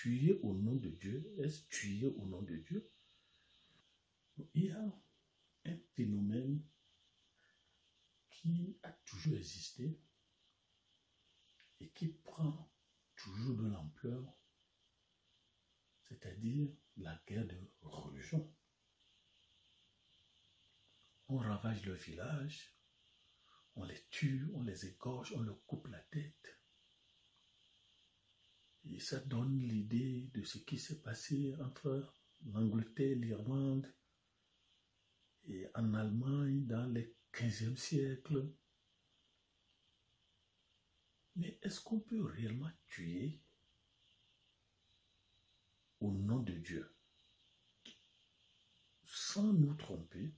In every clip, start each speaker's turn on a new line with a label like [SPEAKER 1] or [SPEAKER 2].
[SPEAKER 1] tuer au nom de Dieu? Est-ce tuer au nom de Dieu? Il y a un phénomène qui a toujours existé et qui prend toujours de l'ampleur, c'est-à-dire la guerre de religion. On ravage le village, on les tue, on les égorge, on leur coupe la tête. Et ça donne l'idée de ce qui s'est passé entre l'Angleterre, l'Irlande et en Allemagne dans le 15e siècle. Mais est-ce qu'on peut réellement tuer au nom de Dieu? Sans nous tromper,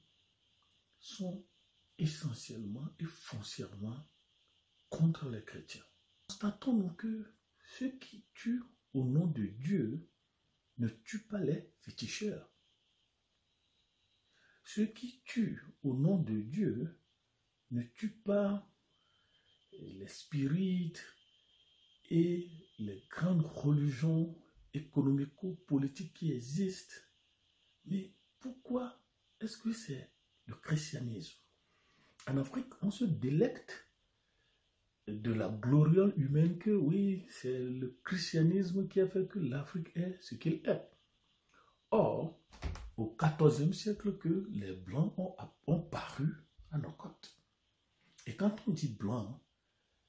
[SPEAKER 1] sont essentiellement et foncièrement contre les chrétiens. Constatons-nous que ceux qui tuent au nom de Dieu ne tuent pas les féticheurs. Ceux qui tuent au nom de Dieu ne tuent pas les spirites et les grandes religions économico-politiques qui existent. Mais pourquoi est-ce que c'est le christianisme? En Afrique, on se délecte de la gloriole humaine que oui, c'est le christianisme qui a fait que l'Afrique est ce qu'elle est. Or, au XIVe siècle que les Blancs ont paru à nos côtes. Et quand on dit blanc,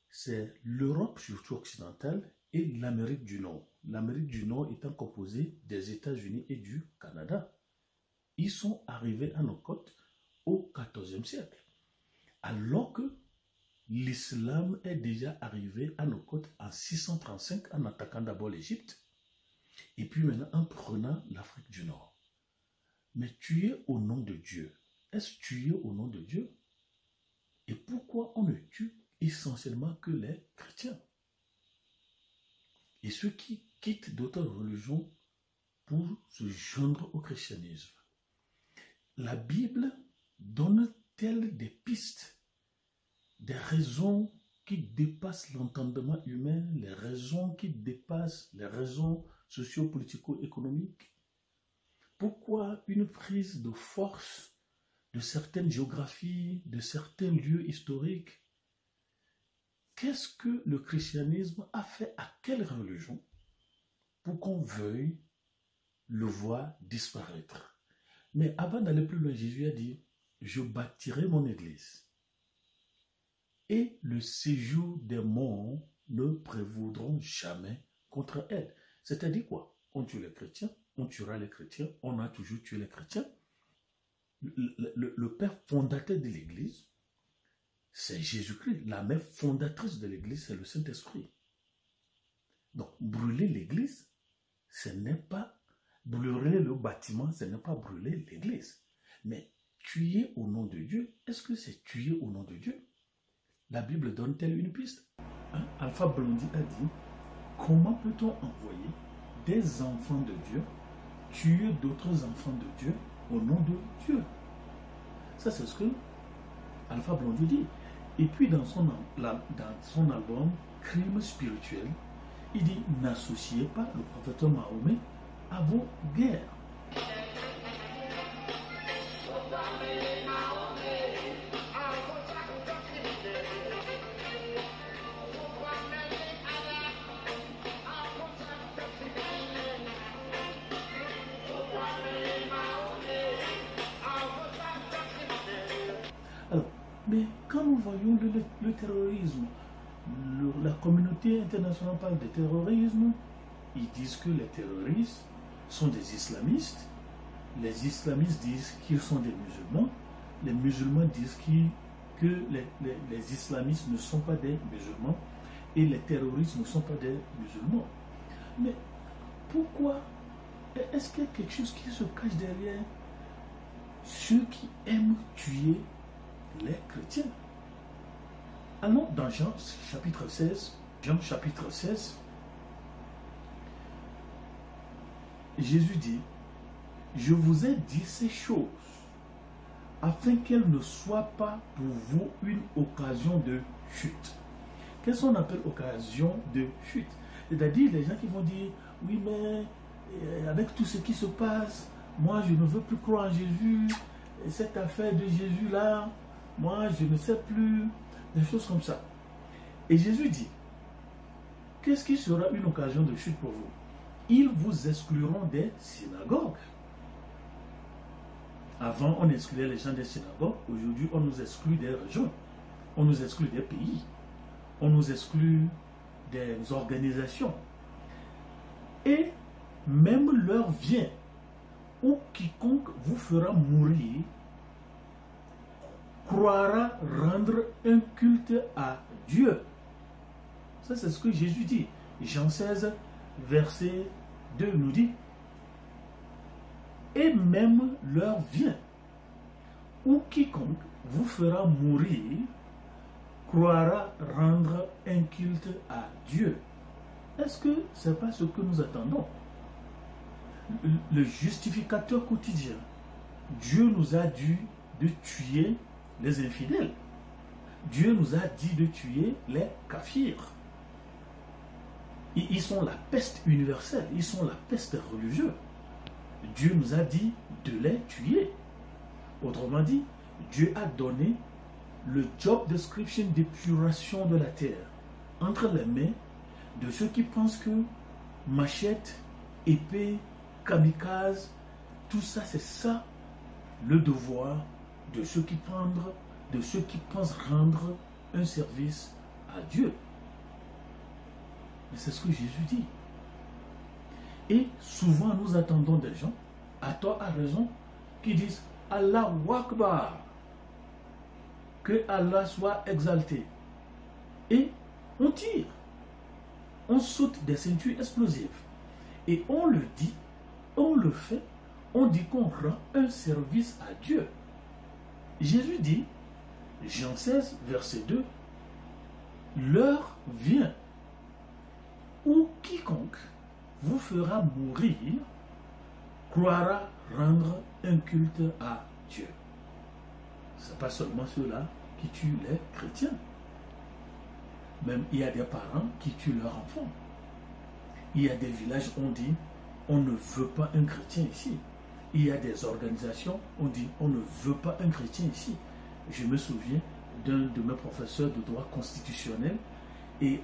[SPEAKER 1] c'est l'Europe surtout occidentale et l'Amérique du Nord. L'Amérique du Nord étant composée des États-Unis et du Canada. Ils sont arrivés à nos côtes au XIVe siècle. Alors que l'islam est déjà arrivé à nos côtes en 635 en attaquant d'abord l'Égypte et puis maintenant en prenant l'Afrique du Nord. Mais tuer au nom de Dieu, est-ce tuer au nom de Dieu? Et pourquoi on ne tue essentiellement que les chrétiens? Et ceux qui quittent d'autres religions pour se joindre au christianisme. La Bible donne-t-elle des pistes, des raisons qui dépassent l'entendement humain, les raisons qui dépassent les raisons socio-politico-économiques? Pourquoi une prise de force de certaines géographies, de certains lieux historiques? Qu'est-ce que le christianisme a fait à quelle religion pour qu'on veuille le voir disparaître? Mais avant d'aller plus loin, Jésus a dit, je bâtirai mon église et le séjour des morts ne prévaudront jamais contre elle. C'est-à-dire quoi? On tue les chrétiens, on tuera les chrétiens, on a toujours tué les chrétiens. Le père fondateur de l'église, c'est Jésus-Christ. La mère fondatrice de l'église, c'est le Saint-Esprit. Donc, brûler l'église, ce n'est pas brûler le bâtiment, ce n'est pas brûler l'église. Mais tuer au nom de Dieu, est-ce que c'est tuer au nom de Dieu? La Bible donne-t-elle une piste? Alpha Blondy a dit, comment peut-on envoyer des enfants de Dieu tuer d'autres enfants de Dieu au nom de Dieu? Ça, c'est ce que Alpha Blondy dit. Et puis dans son album Crime spirituel, il dit, n'associez pas le prophète Mahomet à vos guerres. Alors, mais quand nous voyons le terrorisme, la communauté internationale parle de terrorisme, ils disent que les terroristes sont des islamistes, les islamistes disent qu'ils sont des musulmans, les musulmans disent que les islamistes ne sont pas des musulmans et les terroristes ne sont pas des musulmans. Mais pourquoi? Est-ce qu'il y a quelque chose qui se cache derrière ceux qui aiment tuer les chrétiens? Allons dans Jean chapitre 16. Jean chapitre 16. Jésus dit, je vous ai dit ces choses afin qu'elles ne soient pas pour vous une occasion de chute. Qu'est-ce qu'on appelle occasion de chute? C'est-à-dire les gens qui vont dire, oui, mais avec tout ce qui se passe, moi je ne veux plus croire en Jésus, et cette affaire de Jésus là, moi je ne sais plus, des choses comme ça. Et Jésus dit, qu'est-ce qui sera une occasion de chute pour vous? Ils vous excluront des synagogues. Avant, on excluait les gens des synagogues. Aujourd'hui, on nous exclut des régions. On nous exclut des pays. On nous exclut des organisations. Et même l'heure vient où quiconque vous fera mourir croira rendre un culte à Dieu. Ça, c'est ce que Jésus dit. Jean 16, verset 2 nous dit, et même l'heure vient où quiconque vous fera mourir croira rendre un culte à Dieu. Est-ce que ce n'est pas ce que nous attendons? Le justificateur quotidien, Dieu nous a dit de tuer les infidèles. Dieu nous a dit de tuer les kafirs. Ils sont la peste universelle, ils sont la peste religieuse. Dieu nous a dit de les tuer. Autrement dit, Dieu a donné le job description d'épuration de la terre entre les mains de ceux qui pensent que machette, épée, kamikaze, tout ça, c'est ça le devoir de ceux qui pensent rendre un service à Dieu. Mais c'est ce que Jésus dit. Et souvent nous attendons des gens, à tort, à raison, qui disent Allah Akbar, que Allah soit exalté. Et on tire, on saute des ceintures explosives. Et on le dit, on le fait, on dit qu'on rend un service à Dieu. Jésus dit, Jean 16, verset 2, l'heure vient où quiconque vous fera mourir croira rendre un culte à Dieu. Ce n'est pas seulement ceux-là qui tuent les chrétiens. Même il y a des parents qui tuent leurs enfants. Il y a des villages où on dit on ne veut pas un chrétien ici. Il y a des organisations où on dit on ne veut pas un chrétien ici. Je me souviens d'un de mes professeurs de droit constitutionnel et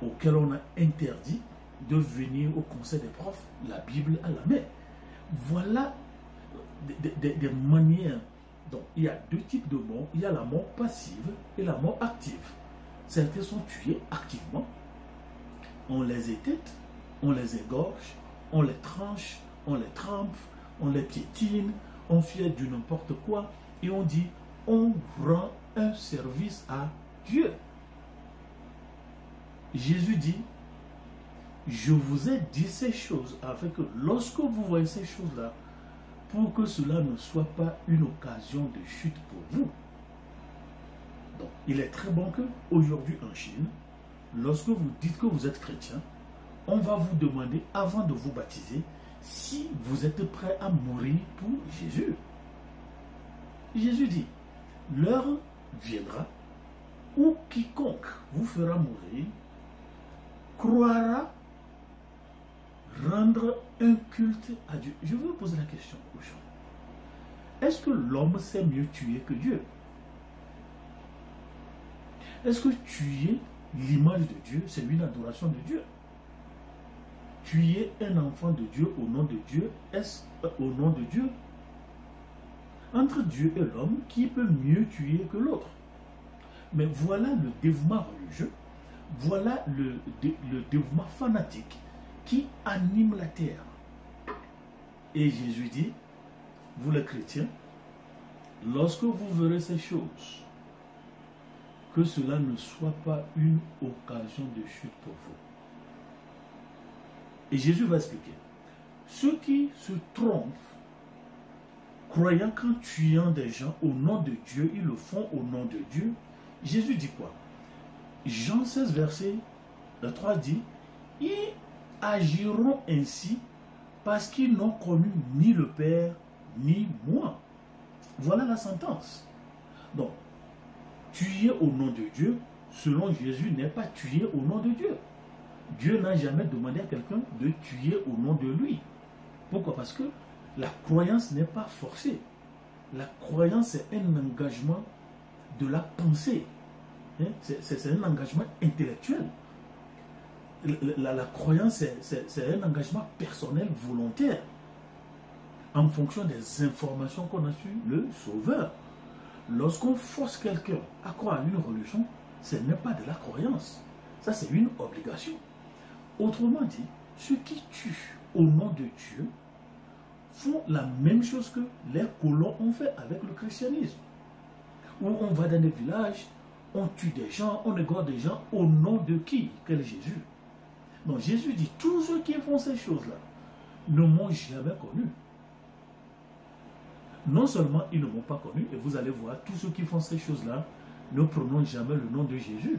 [SPEAKER 1] auquel on a interdit de venir au conseil des profs, la Bible à la main. Voilà des manières. Donc, il y a deux types de morts. Il y a la mort passive et la mort active. Certains sont tués activement. On les étête, on les égorge, on les tranche, on les trempe, on les piétine, on fait du n'importe quoi et on dit on rend un service à Dieu. Jésus dit, je vous ai dit ces choses afin que lorsque vous voyez ces choses-là, pour que cela ne soit pas une occasion de chute pour vous. Donc, il est très bon que aujourd'hui en Chine, lorsque vous dites que vous êtes chrétien, on va vous demander, avant de vous baptiser, si vous êtes prêt à mourir pour Jésus. Jésus dit, l'heure viendra où quiconque vous fera mourir croira rendre un culte à Dieu. Je veux poser la question aux gens. Est-ce que l'homme sait mieux tuer que Dieu? Est-ce que tuer l'image de Dieu, c'est une adoration de Dieu? Tuer un enfant de Dieu au nom de Dieu, est-ce au nom de Dieu? Entre Dieu et l'homme, qui peut mieux tuer que l'autre? Mais voilà le dévouement religieux, voilà le dévouement fanatique qui anime la terre. Et Jésus dit, vous les chrétiens, lorsque vous verrez ces choses, que cela ne soit pas une occasion de chute pour vous. Et Jésus va expliquer. Ceux qui se trompent, croyant qu'en tuant des gens au nom de Dieu, ils le font au nom de Dieu, Jésus dit quoi? Jean 16, verset 3 dit, ils agiront ainsi parce qu'ils n'ont connu ni le Père ni moi. Voilà la sentence. Donc, tuer au nom de Dieu, selon Jésus, n'est pas tuer au nom de Dieu. Dieu n'a jamais demandé à quelqu'un de tuer au nom de lui. Pourquoi? Parce que la croyance n'est pas forcée. La croyance est un engagement de la pensée. C'est un engagement intellectuel. La croyance, c'est un engagement personnel volontaire en fonction des informations qu'on a sur le Sauveur. Lorsqu'on force quelqu'un à croire à une religion, ce n'est pas de la croyance. Ça, c'est une obligation. Autrement dit, ceux qui tuent au nom de Dieu font la même chose que les colons ont fait avec le christianisme. Où on va dans des villages, on tue des gens, on égorge des gens au nom de qui? Quel Jésus? Donc Jésus dit, tous ceux qui font ces choses-là ne m'ont jamais connu. Non seulement ils ne m'ont pas connu, et vous allez voir, tous ceux qui font ces choses-là ne prononcent jamais le nom de Jésus.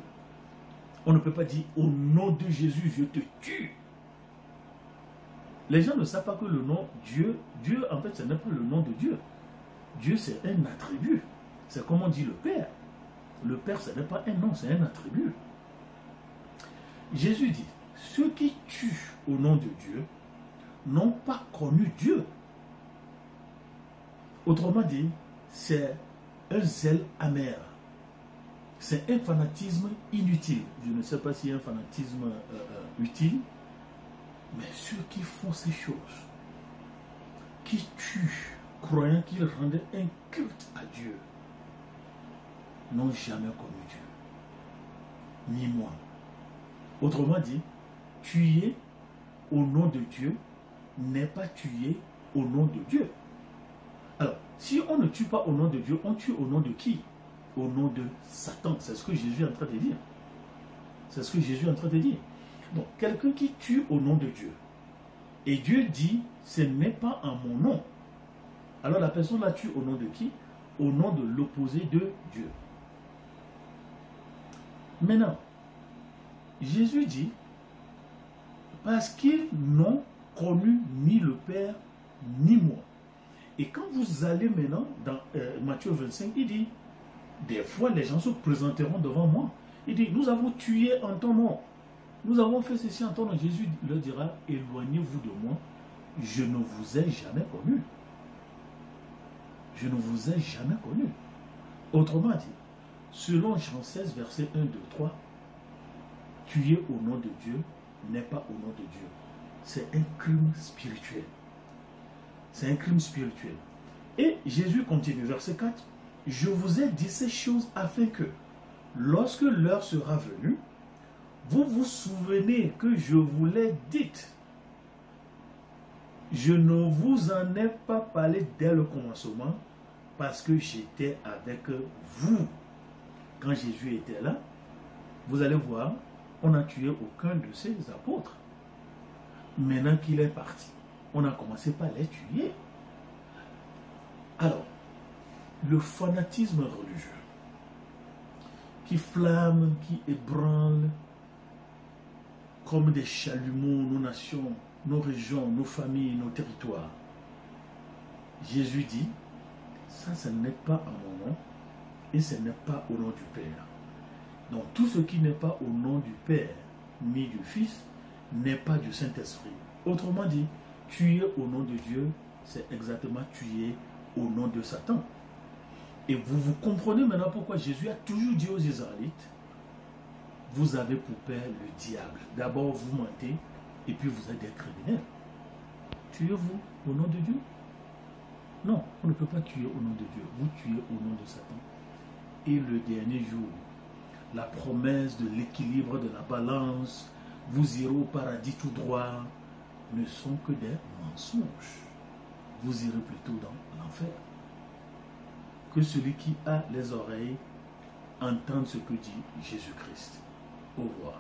[SPEAKER 1] On ne peut pas dire, au nom de Jésus, je te tue. Les gens ne savent pas que le nom Dieu, en fait, ce n'est pas le nom de Dieu. Dieu, c'est un attribut. C'est comme on dit le Père. Le Père, ce n'est pas un nom, c'est un attribut. Jésus dit, ceux qui tuent au nom de Dieu n'ont pas connu Dieu. Autrement dit, c'est un zèle amer. C'est un fanatisme inutile. Je ne sais pas s'il y a un fanatisme utile, mais ceux qui font ces choses, qui tuent, croyant qu'ils rendaient un culte à Dieu, n'ont jamais connu Dieu, ni moi. Autrement dit, tuer au nom de Dieu n'est pas tuer au nom de Dieu. Alors, si on ne tue pas au nom de Dieu, on tue au nom de qui? Au nom de Satan. C'est ce que Jésus est en train de dire. C'est ce que Jésus est en train de dire. Donc, quelqu'un qui tue au nom de Dieu, et Dieu dit, ce n'est pas en mon nom. Alors la personne la tue au nom de qui? Au nom de l'opposé de Dieu. Maintenant, Jésus dit, parce qu'ils n'ont connu ni le Père, ni moi. Et quand vous allez maintenant dans Matthieu 25, il dit, des fois les gens se présenteront devant moi. Il dit, nous avons tué en ton nom. Nous avons fait ceci en ton nom. Jésus leur dira, éloignez-vous de moi, je ne vous ai jamais connu. Je ne vous ai jamais connu. Autrement dit, selon Jean 16, verset 1, 2, 3, tuer au nom de Dieu n'est pas au nom de Dieu. C'est un crime spirituel. C'est un crime spirituel. Et Jésus continue, verset 4, je vous ai dit ces choses afin que, lorsque l'heure sera venue, vous vous souvenez que je vous l'ai dite. Je ne vous en ai pas parlé dès le commencement, parce que j'étais avec vous. Quand Jésus était là, vous allez voir, on n'a tué aucun de ses apôtres. Maintenant qu'il est parti, on a commencé par les tuer. Alors, le fanatisme religieux qui flamme, qui ébranle comme des chalumeaux nos nations, nos régions, nos familles, nos territoires. Jésus dit, ça, ce n'est pas en mon nom et ce n'est pas au nom du Père. Donc tout ce qui n'est pas au nom du Père ni du Fils n'est pas du Saint-Esprit. Autrement dit, tuer au nom de Dieu, c'est exactement tuer au nom de Satan. Et vous comprenez maintenant pourquoi Jésus a toujours dit aux Israélites, vous avez pour père le diable. D'abord vous mentez et puis vous êtes des criminels. Tuez-vous au nom de Dieu? Non, on ne peut pas tuer au nom de Dieu. Vous tuez au nom de Satan. Et le dernier jour, la promesse de l'équilibre de la balance, vous irez au paradis tout droit, ne sont que des mensonges. Vous irez plutôt dans l'enfer. Que celui qui a les oreilles entende ce que dit Jésus-Christ. Au revoir.